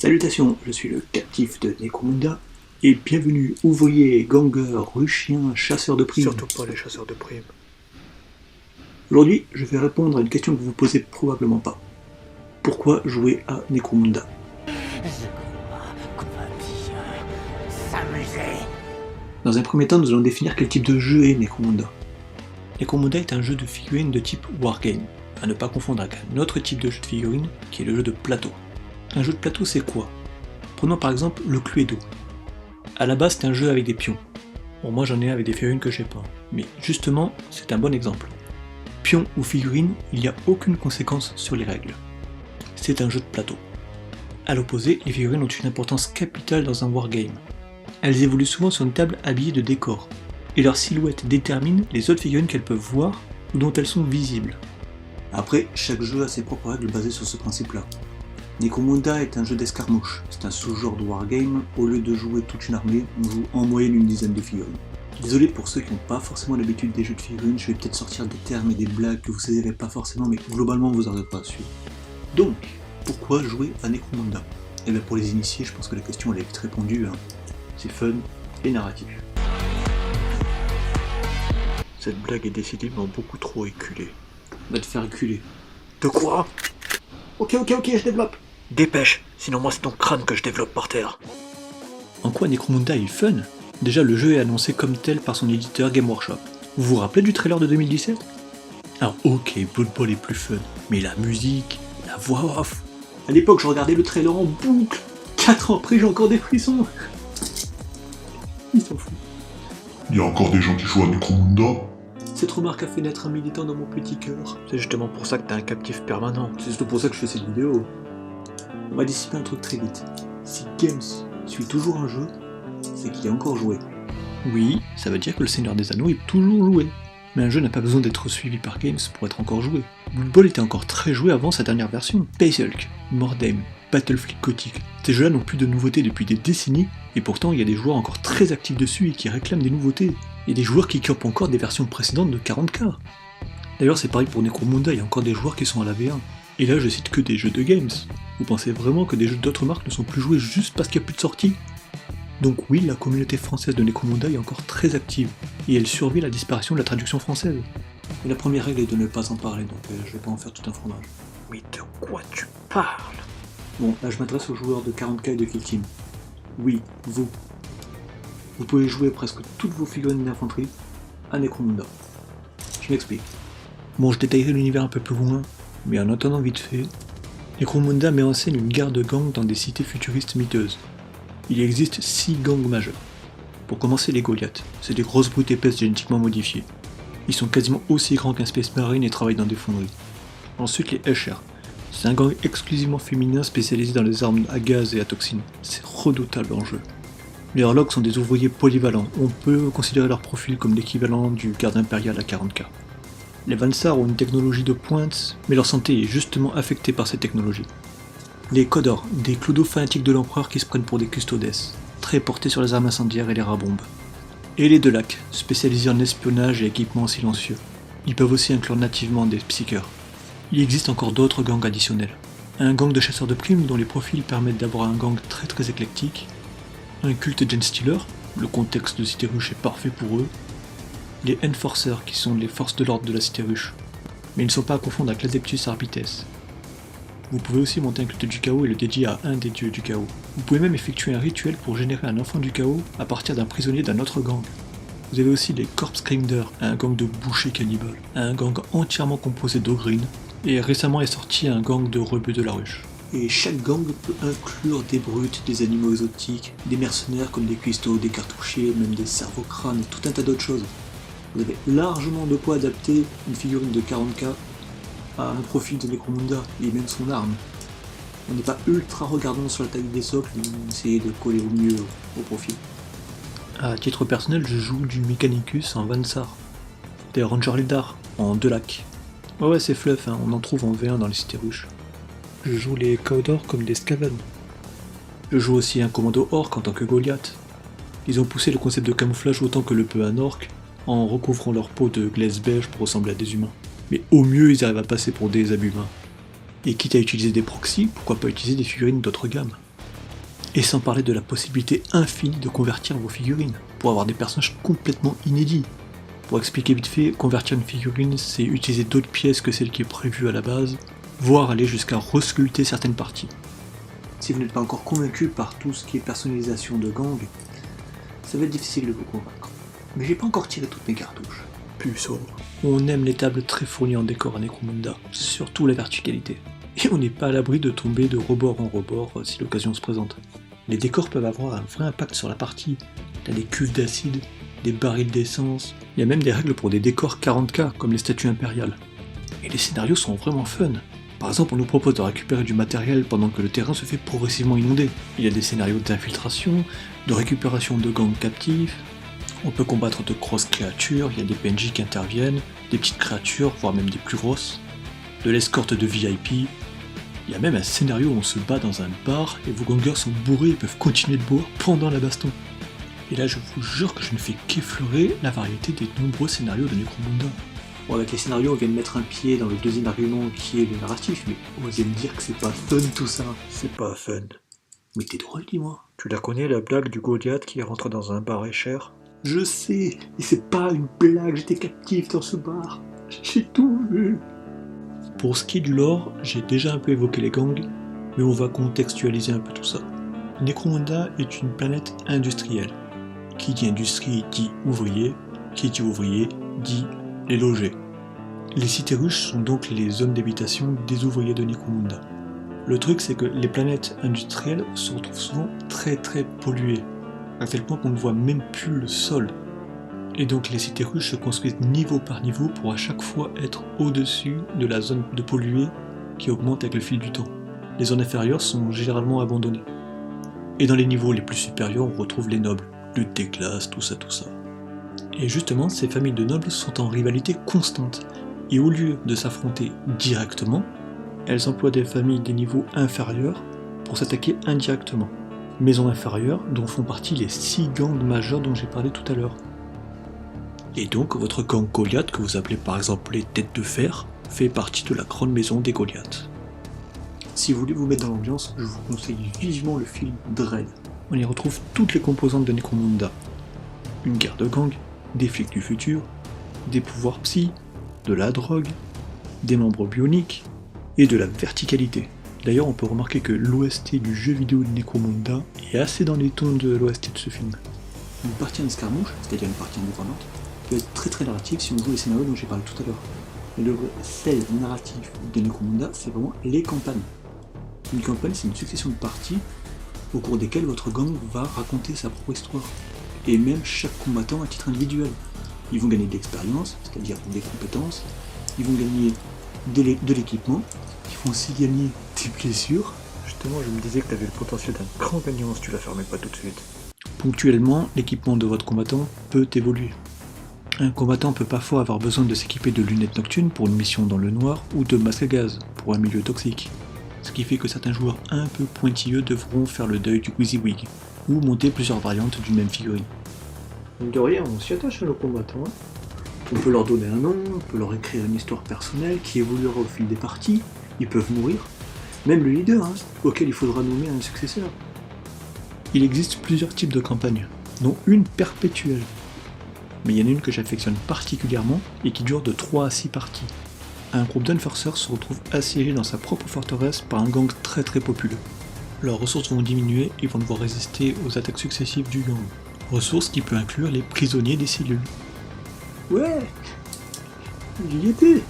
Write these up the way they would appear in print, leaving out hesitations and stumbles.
Salutations, je suis le captif de Necromunda, et bienvenue ouvriers, gangers, ruchiens, chasseurs de primes. Surtout pas les chasseurs de primes. Aujourd'hui, je vais répondre à une question que vous vous posez probablement pas. Pourquoi jouer à Necromunda? Dans un premier temps, nous allons définir quel type de jeu est Necromunda. Necromunda est un jeu de figurines de type Wargame, à ne pas confondre avec un autre type de jeu de figurines qui est le jeu de plateau. Un jeu de plateau, c'est quoi? Prenons par exemple le Cluedo. À la base, c'est un jeu avec des pions. Bon, moi j'en ai avec des figurines que j'ai pas, mais justement, c'est un bon exemple. Pion ou figurine, il n'y a aucune conséquence sur les règles. C'est un jeu de plateau. A l'opposé, les figurines ont une importance capitale dans un wargame. Elles évoluent souvent sur une table habillée de décors, et leur silhouette détermine les autres figurines qu'elles peuvent voir ou dont elles sont visibles. Après, chaque jeu a ses propres règles basées sur ce principe-là. Necromunda est un jeu d'escarmouche, c'est un sous-genre de wargame, au lieu de jouer toute une armée, on joue en moyenne une dizaine de figurines. Désolé pour ceux qui n'ont pas forcément l'habitude des jeux de figurines, je vais peut-être sortir des termes et des blagues que vous saisirez pas forcément, mais globalement vous n'aurez pas à suivre. Donc, pourquoi jouer à Necromunda? Eh bien pour les initiés, je pense que la question elle est vite répondue, hein. C'est fun et narratif. Cette blague est décidément beaucoup trop éculée. Va te faire reculer. De quoi? Ok, je développe. Dépêche, sinon moi c'est ton crâne que je développe par terre. En quoi Necromunda est fun? Déjà le jeu est annoncé comme tel par son éditeur Game Workshop. Vous vous rappelez du trailer de 2017? Alors ok, Blood Bowl est plus fun, mais la musique, la voix off... À l'époque je regardais le trailer en boucle, 4 ans après j'ai encore des frissons. Ils s'en foutent. Il y a encore des gens qui jouent à Necromunda? Cette remarque a fait naître un militant dans mon petit cœur. C'est justement pour ça que t'es un captif permanent. C'est surtout pour ça que je fais cette vidéo. On va dissiper un truc très vite. Si Games suit toujours un jeu, c'est qu'il est encore joué. Oui, ça veut dire que le Seigneur des Anneaux est toujours joué. Mais un jeu n'a pas besoin d'être suivi par Games pour être encore joué. Blood Bowl était encore très joué avant sa dernière version. Space Hulk, Mordheim, Battlefleet Gothic, ces jeux-là n'ont plus de nouveautés depuis des décennies, et pourtant il y a des joueurs encore très actifs dessus et qui réclament des nouveautés. Et des joueurs qui campent encore des versions précédentes de 40K. D'ailleurs c'est pareil pour Necromunda, il y a encore des joueurs qui sont à la V1. Et là je cite que des jeux de Games. Vous pensez vraiment que des jeux d'autres marques ne sont plus joués juste parce qu'il n'y a plus de sortie? Donc oui, la communauté française de Necromunda est encore très active, et elle survit à la disparition de la traduction française. Et la première règle est de ne pas en parler, donc je vais pas en faire tout un fromage. Mais de quoi tu parles? Bon, là je m'adresse aux joueurs de 40K et de Kill Team. Oui, vous. Vous pouvez jouer presque toutes vos figurines d'infanterie à Necromunda. Je m'explique. Bon, je détaillerai l'univers un peu plus loin, mais en attendant vite fait, Necromunda met en scène une guerre de gangs dans des cités futuristes miteuses. Il existe 6 gangs majeurs. Pour commencer, les Goliaths, c'est des grosses brutes épaisses génétiquement modifiées. Ils sont quasiment aussi grands qu'un Space Marine et travaillent dans des fonderies. Ensuite, les Usher, c'est un gang exclusivement féminin spécialisé dans les armes à gaz et à toxines. C'est redoutable en jeu. Les Horlogs sont des ouvriers polyvalents, on peut considérer leur profil comme l'équivalent du garde impérial à 40K. Les Vansar ont une technologie de pointe, mais leur santé est justement affectée par cette technologie. Les Kodor, des clodos fanatiques de l'empereur qui se prennent pour des custodes, très portés sur les armes incendiaires et les rats-bombes. Et les Delac, spécialisés en espionnage et équipements silencieux. Ils peuvent aussi inclure nativement des psycheurs. Il existe encore d'autres gangs additionnels. Un gang de chasseurs de primes dont les profils permettent d'avoir un gang très éclectique. Un culte Genestealer, le contexte de Cité Ruche est parfait pour eux. Les Enforcers qui sont les forces de l'ordre de la Cité Ruche. Mais ils ne sont pas à confondre avec l'Adeptus Arbites. Vous pouvez aussi monter un culte du chaos et le dédier à un des dieux du chaos. Vous pouvez même effectuer un rituel pour générer un enfant du chaos à partir d'un prisonnier d'un autre gang. Vous avez aussi les Corpse Grinder, un gang de bouchers cannibales, un gang entièrement composé d'ogrines, et récemment est sorti un gang de rebeux de la ruche. Et chaque gang peut inclure des brutes, des animaux exotiques, des mercenaires comme des cuistots, des cartouchiers, même des cerveaux-crânes et tout un tas d'autres choses. Vous avez largement de quoi adapter une figurine de 40K à un profil de Necromunda et même son arme. On n'est pas ultra regardant sur la taille des socles, mais on essaie de coller au mieux au profil. À titre personnel, je joue du Mechanicus en Vansar, des Ranger Lidar en Delac. Ouais, c'est fluff, hein, on en trouve en V1 dans les cités ruches. Je joue les Cawdor comme des Skaven. Je joue aussi un commando orc en tant que Goliath. Ils ont poussé le concept de camouflage autant que le peut un orc, en recouvrant leur peau de glaise beige pour ressembler à des humains. Mais au mieux, ils arrivent à passer pour des abhumains. Et quitte à utiliser des proxys, pourquoi pas utiliser des figurines d'autres gammes? Et sans parler de la possibilité infinie de convertir vos figurines, pour avoir des personnages complètement inédits. Pour expliquer vite fait, convertir une figurine, c'est utiliser d'autres pièces que celle qui est prévue à la base, voire aller jusqu'à resculpter certaines parties. Si vous n'êtes pas encore convaincu par tout ce qui est personnalisation de gang, ça va être difficile de vous convaincre. Mais j'ai pas encore tiré toutes mes cartouches. Puceau. On aime les tables très fournies en décor à Necromunda, surtout la verticalité. Et on n'est pas à l'abri de tomber de rebord en rebord si l'occasion se présente. Les décors peuvent avoir un vrai impact sur la partie. T'as des cuves d'acide, des barils d'essence, il y a même des règles pour des décors 40K comme les statues impériales. Et les scénarios sont vraiment fun. Par exemple, on nous propose de récupérer du matériel pendant que le terrain se fait progressivement inonder. Il y a des scénarios d'infiltration, de récupération de gangs captifs, on peut combattre de grosses créatures, il y a des PNJ qui interviennent, des petites créatures, voire même des plus grosses, de l'escorte de VIP. Il y a même un scénario où on se bat dans un bar et vos gangers sont bourrés et peuvent continuer de boire pendant la baston. Et là je vous jure que je ne fais qu'effleurer la variété des nombreux scénarios de Necromunda. Bon, avec les scénarios on vient de mettre un pied dans le deuxième argument qui est le narratif, mais osez me dire que c'est pas fun tout ça. C'est pas fun. Mais t'es drôle, dis-moi. Tu la connais la blague du Goliath qui rentre dans un bar et cher? Je sais, et c'est pas une blague, j'étais captif dans ce bar. J'ai tout vu. Pour ce qui est du lore, j'ai déjà un peu évoqué les gangs, mais on va contextualiser un peu tout ça. Necromunda est une planète industrielle. Qui dit industrie dit ouvrier, qui dit ouvrier dit les logés. Les cités ruches sont donc les zones d'habitation des ouvriers de Necromunda. Le truc c'est que les planètes industrielles se retrouvent souvent très polluées, à tel point qu'on ne voit même plus le sol. Et donc les cités ruches se construisent niveau par niveau pour à chaque fois être au-dessus de la zone de polluée qui augmente avec le fil du temps. Les zones inférieures sont généralement abandonnées. Et dans les niveaux les plus supérieurs, on retrouve les nobles, lutte des classes, tout ça. Et justement, ces familles de nobles sont en rivalité constante. Et au lieu de s'affronter directement, elles emploient des familles des niveaux inférieurs pour s'attaquer indirectement. Maisons inférieures dont font partie les 6 gangs majeurs dont j'ai parlé tout à l'heure. Et donc votre gang Goliath, que vous appelez par exemple les Têtes de Fer, fait partie de la grande maison des Goliaths. Si vous voulez vous mettre dans l'ambiance, je vous conseille vivement le film Dread. On y retrouve toutes les composantes de Necromunda. Une guerre de gangs, des flics du futur, des pouvoirs psy, de la drogue, des membres bioniques et de la verticalité. D'ailleurs, on peut remarquer que l'OST du jeu vidéo de Necromunda est assez dans les tons de l'OST de ce film. Une partie en escarmouche, c'est-à-dire une partie indépendante, peut être très narrative si on joue les scénarios dont j'ai parlé tout à l'heure. Mais le sel narratif de Necromunda, c'est vraiment les campagnes. Une campagne, c'est une succession de parties au cours desquelles votre gang va raconter sa propre histoire. Et même chaque combattant à titre individuel. Ils vont gagner de l'expérience, c'est-à-dire des compétences, ils vont gagner de l'équipement, ils vont aussi gagner des blessures. Justement, je me disais que tu avais le potentiel d'un grand gagnant si tu la fermais pas tout de suite. Ponctuellement, l'équipement de votre combattant peut évoluer. Un combattant peut parfois avoir besoin de s'équiper de lunettes nocturnes pour une mission dans le noir ou de masques à gaz pour un milieu toxique. Ce qui fait que certains joueurs un peu pointilleux devront faire le deuil du WYSIWYG ou monter plusieurs variantes d'une même figurine. De rien, on s'y attache à nos combattants. On peut leur donner un nom, on peut leur écrire une histoire personnelle qui évoluera au fil des parties, ils peuvent mourir. Même le leader, auquel il faudra nommer un successeur. Il existe plusieurs types de campagnes, dont une perpétuelle. Mais il y en a une que j'affectionne particulièrement et qui dure de 3 à 6 parties. Un groupe d'enforceurs se retrouve assiégé dans sa propre forteresse par un gang très populeux. Leurs ressources vont diminuer et vont devoir résister aux attaques successives du gang. Ressources qui peut inclure les prisonniers des cellules. Ouais, j'y étais.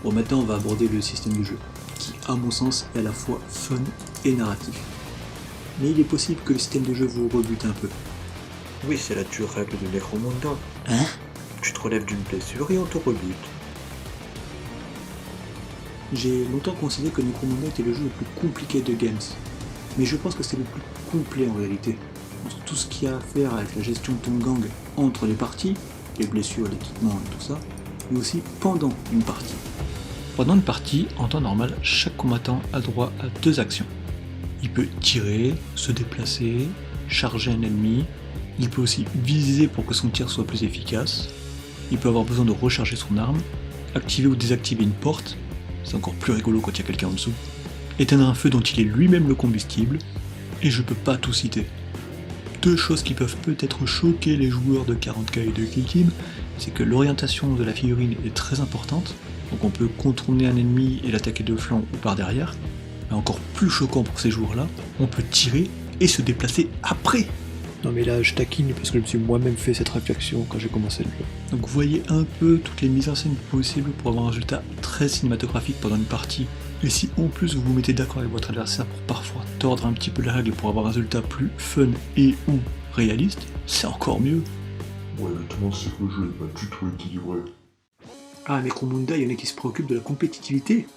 Bon, maintenant on va aborder le système du jeu, qui à mon sens est à la fois fun et narratif. Mais il est possible que le système de jeu vous rebute un peu. Oui, c'est la dure règle de Necromunda. Hein? Tu te relèves d'une blessure et on te rebute. J'ai longtemps considéré que Necromunda était le jeu le plus compliqué de Games, mais je pense que c'est le plus complet en réalité. Entre tout ce qu'il y a à faire avec la gestion de ton gang entre les parties, les blessures, l'équipement et tout ça, mais aussi pendant une partie. Pendant une partie, en temps normal, chaque combattant a droit à 2 actions. Il peut tirer, se déplacer, charger un ennemi, il peut aussi viser pour que son tir soit plus efficace, il peut avoir besoin de recharger son arme, activer ou désactiver une porte, c'est encore plus rigolo quand il y a quelqu'un en dessous, éteindre un feu dont il est lui-même le combustible, Et je peux pas tout citer. Deux choses qui peuvent peut-être choquer les joueurs de 40k et de Kill Team, c'est que l'orientation de la figurine est très importante, donc on peut contourner un ennemi et l'attaquer de flanc ou par derrière, mais encore plus choquant pour ces joueurs-là, on peut tirer et se déplacer après. Non mais là je taquine parce que je me suis moi-même fait cette réflexion quand j'ai commencé le jeu. Donc vous voyez un peu toutes les mises en scène possibles pour avoir un résultat très cinématographique pendant une partie. Et si en plus vous vous mettez d'accord avec votre adversaire pour parfois tordre un petit peu la règle pour avoir un résultat plus fun et ou réaliste, c'est encore mieux. Ouais, maintenant c'est que le jeu est pas du tout équilibré. Ah, Necromunda, il y en a qui se préoccupent de la compétitivité.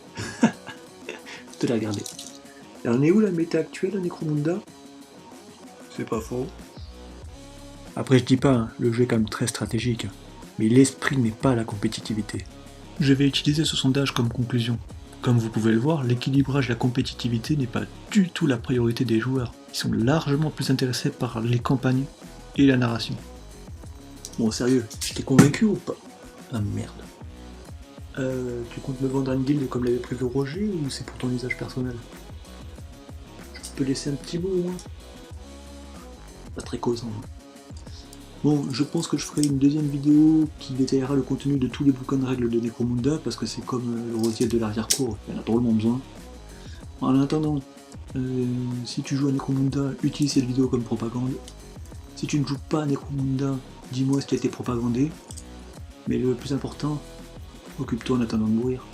Je te l'ai regardé. Et on est où la méta actuelle à Necromunda? C'est pas faux. Après je dis pas, hein, le jeu est quand même très stratégique, mais l'esprit n'est pas la compétitivité. Je vais utiliser ce sondage comme conclusion. Comme vous pouvez le voir, l'équilibrage et la compétitivité n'est pas du tout la priorité des joueurs. Ils sont largement plus intéressés par les campagnes et la narration. Bon, sérieux, je t'ai convaincu ou pas? Ah merde. Tu comptes me vendre une guilde comme l'avait prévu Roger ou c'est pour ton usage personnel? Je peux laisser un petit mot au moins? Pas très causant. Hein. Bon, je pense que je ferai une deuxième vidéo qui détaillera le contenu de tous les bouquins de règles de Necromunda, parce que c'est comme le rosier de l'arrière-cour, il y en a drôlement besoin. En attendant, si tu joues à Necromunda, utilise cette vidéo comme propagande. Si tu ne joues pas à Necromunda, dis-moi ce qui a été propagandé. Mais le plus important, occupe-toi en attendant de mourir.